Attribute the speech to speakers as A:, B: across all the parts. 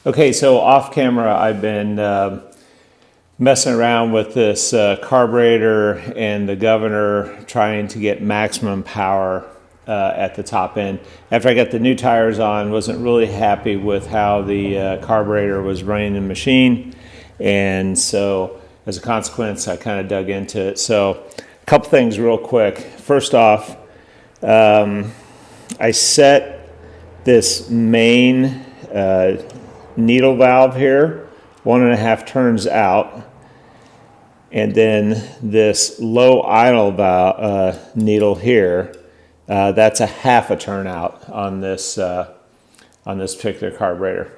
A: Okay, so off camera I've been messing around with this carburetor and the governor, trying to get maximum power at the top end. After I got the new tires on, wasn't really happy with how the carburetor was running the machine, and so as a consequence I kind of dug into it. So a couple things real quick. First off, I set this main needle valve here 1.5 turns out, and then this low idle valve, needle here, that's a 1/2 turn out on this particular carburetor.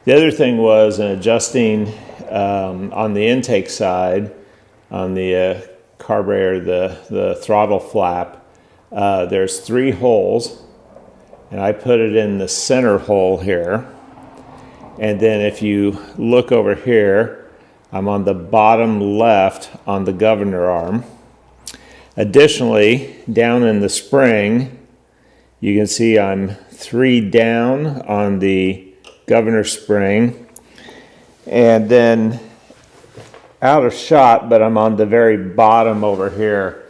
A: The other thing was in adjusting on the intake side on the carburetor, the throttle flap, there's 3 holes, and I put it in the center hole here. And then if you look over here, I'm on the bottom left on the governor arm. Additionally, down in the spring, you can see I'm 3 down on the governor spring. And then out of shot, but I'm on the very bottom over here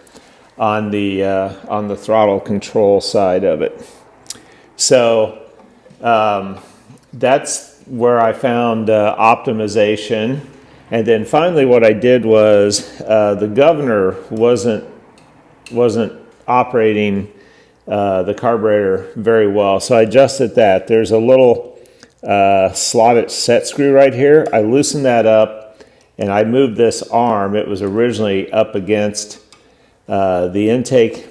A: on the throttle control side of it. So that's where I found optimization. And then finally what I did was the governor wasn't operating the carburetor very well, so I adjusted that. There's a little slotted set screw right here. I loosened that up and I moved this arm. It was originally up against the intake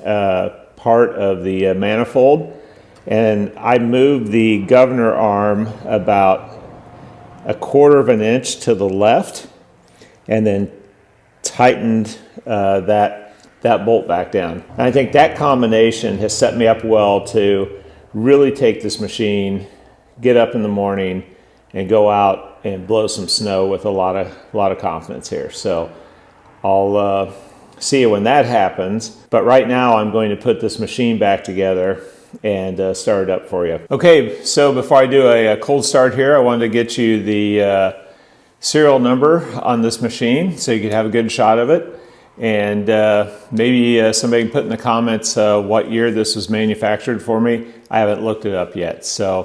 A: part of the manifold, and I moved the governor arm about 1/4 inch to the left, and then tightened that bolt back down. And I think that combination has set me up well to really take this machine, get up in the morning, and go out and blow some snow with a lot of confidence here. So I'll see you when that happens. But right now I'm going to put this machine back together and start it up for you. Okay, so before I do a cold start here, I wanted to get you the serial number on this machine so you could have a good shot of it. And maybe somebody can put in the comments what year this was manufactured for me. I haven't looked it up yet. So